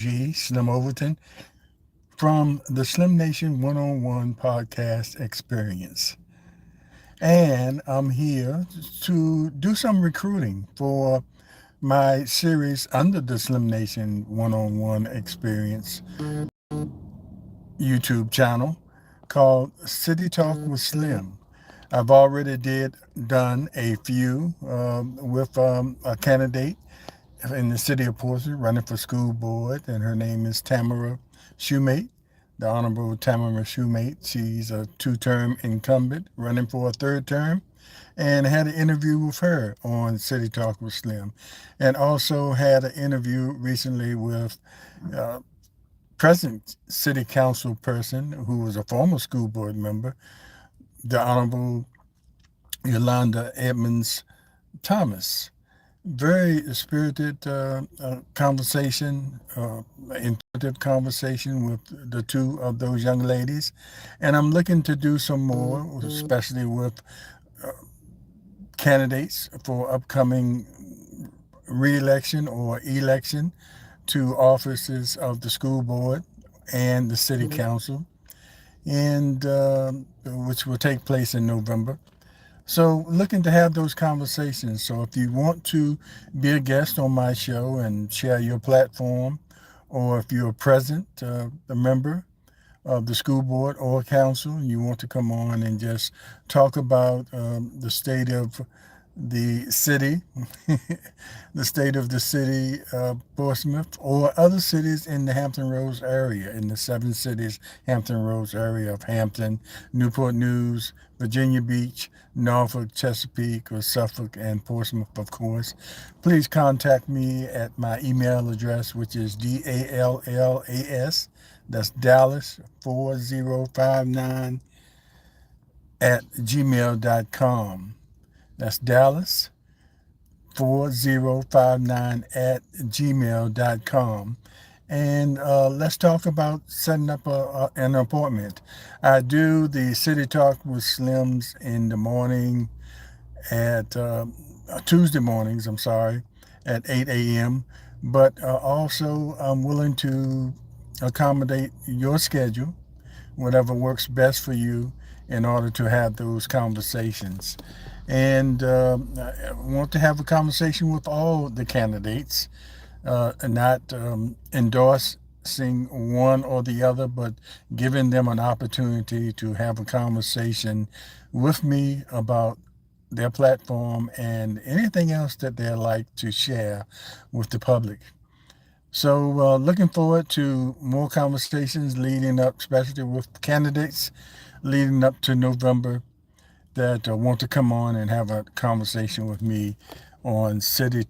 Slim Overton, from the SlimNation One-On-One Podcast Experience. And I'm here to do some recruiting for my series under the SlimNation One-On-One Experience YouTube channel called City Talk with Slim. I've already done a few with a candidate in the city of Portsmouth running for school board, and her name is Tamara Shoemate, the Honorable Tamara Shoemate. She's a two-term incumbent running for a third term, and had an interview with her on City Talk with Slim, and also had an interview recently with uh, present city council person who was a former school board member, the Honorable Yolanda Edmonds Thomas. Very spirited conversation, informative conversation with the two of those young ladies. And I'm looking to do some more, especially with uh, candidates for upcoming re-election or election to offices of the school board and the city council, and which will take place in November. So looking to have those conversations. So if you want to be a guest on my show and share your platform, or if you're present, a member of the school board or council, and you want to come on and just talk about the state of the city, the state of the city of Portsmouth, or other cities in the Hampton Roads area, in the seven cities, Hampton Roads area of Hampton, Newport News, Virginia Beach, Norfolk, Chesapeake, or Suffolk, and Portsmouth, of course. Please contact me at my email address, which is DALLAS, that's Dallas 4059 at gmail.com. That's Dallas 4059 at gmail.com. And let's talk about setting up an appointment. I do the City Talk with Slims in the morning at Tuesday mornings, I'm sorry, at 8 a.m. But also I'm willing to accommodate your schedule, whatever works best for you, in order to have those conversations. And I want to have a conversation with all the candidates, not endorsing one or the other, but giving them an opportunity to have a conversation with me about their platform and anything else that they'd like to share with the public. So looking forward to more conversations leading up, especially with candidates leading up to November, that want to come on and have a conversation with me on City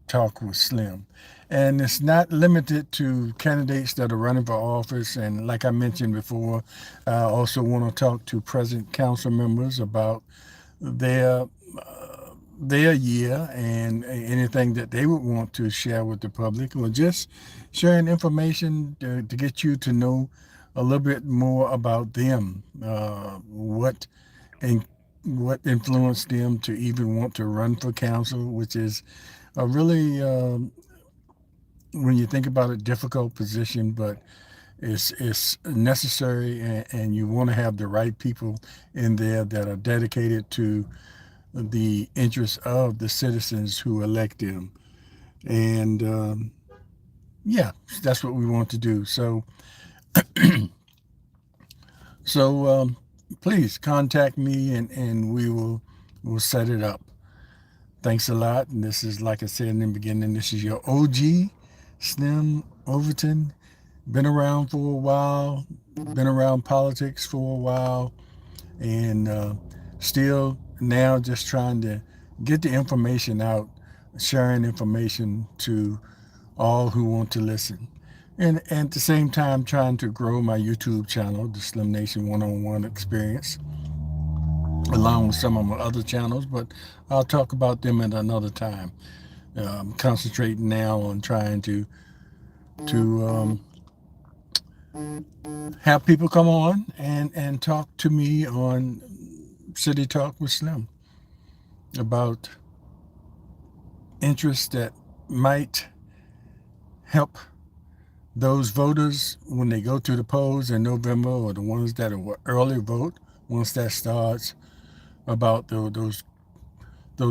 Talk with Slim. And it's not limited to candidates that are running for office. And like I mentioned before, I also want to talk to present council members about their their year and anything that they would want to share with the public, or just sharing information to get you to know a little bit more about them, and what influenced them to even want to run for council, which is a really, when you think about it, difficult position, but it's necessary, and you want to have the right people in there that are dedicated to the interests of the citizens who elect them. And yeah, that's what we want to do. So please contact me, and we'll set it up. Thanks a lot. And this is, like I said in the beginning, this is your OG, Slim Overton. Been around for a while, been around politics for a while, and still now just trying to get the information out, sharing information to all who want to listen. And at the same time, trying to grow my YouTube channel, the SlimNation One-On-One Experience, along with some of my other channels, but I'll talk about them at another time. I'm concentrating now on trying to have people come on and talk to me on City Talk with Slim about interests that might help those voters, when they go to the polls in November, or the ones that are early vote, once that starts, about those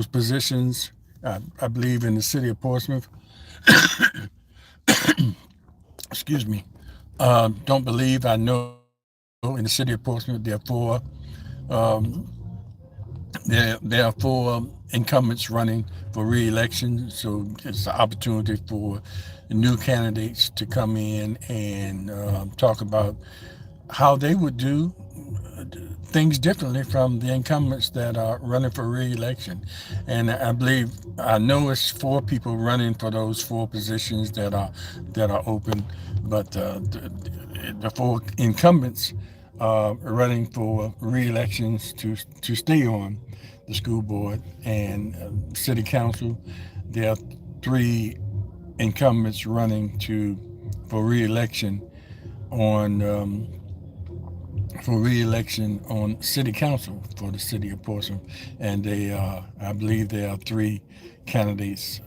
positions, I believe in the city of Portsmouth, excuse me, don't believe, I know in the city of Portsmouth, um, there are four incumbents running for re-election, so it's an opportunity for new candidates to come in and talk about how they would do things differently from the incumbents that are running for re-election. And I believe, I know it's four people running for those four positions that are open, but the four incumbents running for re-elections to stay on the school board and city council. There are three incumbents running to for re-election on city council for the city of Portsmouth, and I believe there are three candidates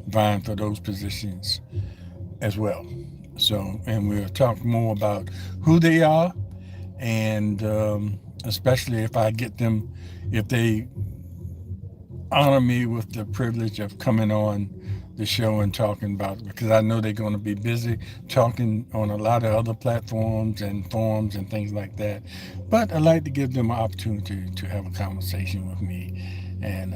vying for those positions as well. So, and we'll talk more about who they are, and especially if I get them, if they honor me with the privilege of coming on the show and talking about it, because I know they're going to be busy talking on a lot of other platforms and forums and things like that. But I like to give them an opportunity to have a conversation with me, and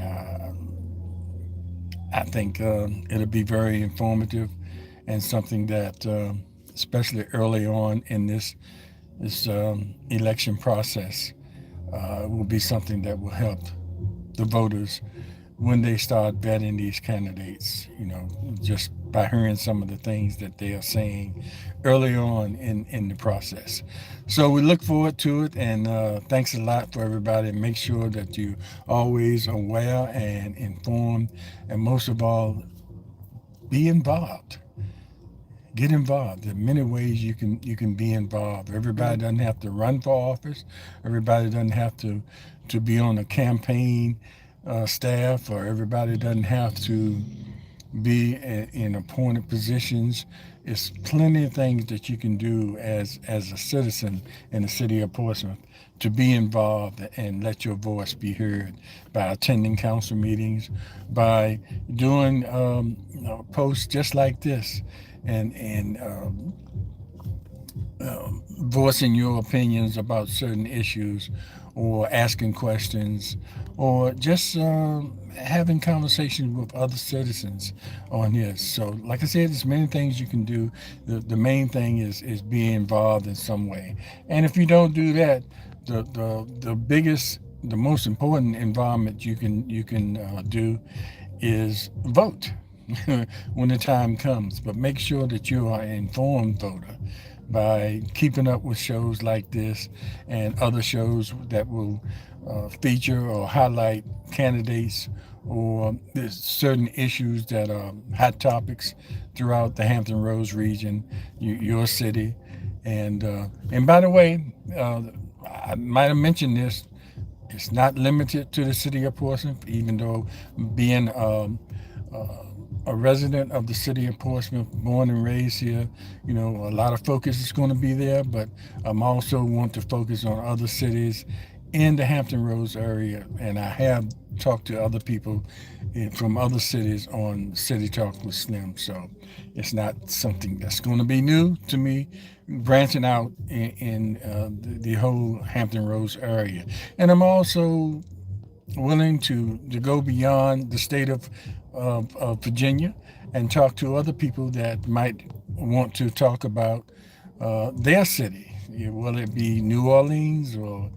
I think it'll be very informative and something that, especially early on in this election process, will be something that will help the voters when they start vetting these candidates, just by hearing some of the things that they are saying early on in the process. So we look forward to it, and thanks a lot for everybody. Make sure that you always aware and informed, and most of all, be involved. Get involved. There are many ways you can be involved. Everybody doesn't have to run for office. Everybody doesn't have to be on a campaign staff, or everybody doesn't have to be in appointed positions. It's plenty of things that you can do as a citizen in the city of Portsmouth to be involved and let your voice be heard by attending council meetings, by doing posts just like this, and voicing your opinions about certain issues, or asking questions, or just having conversations with other citizens on this. So, like I said, there's many things you can do. The main thing is being involved in some way. And if you don't do that, the biggest, the most important environment you can do is vote when the time comes. But make sure that you are an informed voter by keeping up with shows like this and other shows that will feature or highlight candidates, or there's certain issues that are hot topics throughout the Hampton Roads region, your city. And by the way, I might have mentioned this. It's not limited to the city of Portsmouth, even though being a resident of the city of Portsmouth, born and raised here, a lot of focus is going to be there, but I'm also want to focus on other cities in the Hampton Roads area, and I have talked to other people from other cities on City Talk with Slim, so it's not something that's going to be new to me, branching out in the whole Hampton Roads area. And I'm also willing to go beyond the state of Virginia and talk to other people that might want to talk about their city, will it be New Orleans, or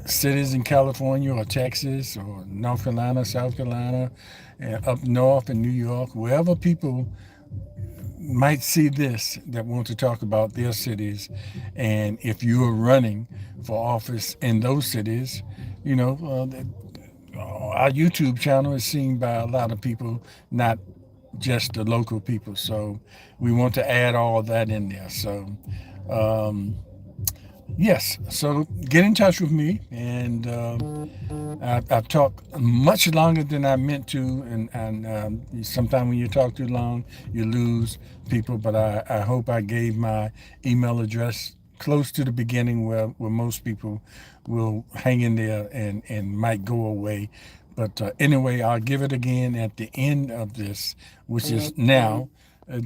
cities in California or Texas or North Carolina, South Carolina, up north in New York, wherever people might see this that want to talk about their cities. And if you are running for office in those cities, our YouTube channel is seen by a lot of people, not just the local people. So we want to add all that in there. So um, Yes, so get in touch with me, and I've talked much longer than I meant to, and sometimes when you talk too long, you lose people. But I hope I gave my email address close to the beginning, where most people will hang in there and might go away. But anyway, I'll give it again at the end of this, which is now.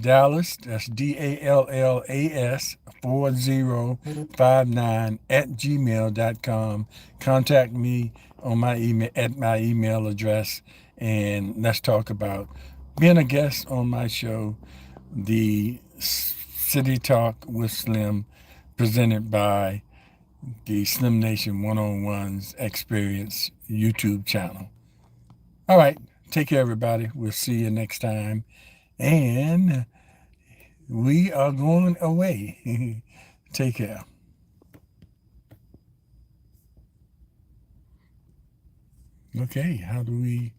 Dallas, that's DALLAS 4059 at gmail.com. Contact me on my email at my email address, and let's talk about being a guest on my show, the City Talk with Slim, presented by the Slim Nation One-on-Ones Experience YouTube channel. All right, take care, everybody. We'll see you next time, and we are going away. Take care. Okay, how do we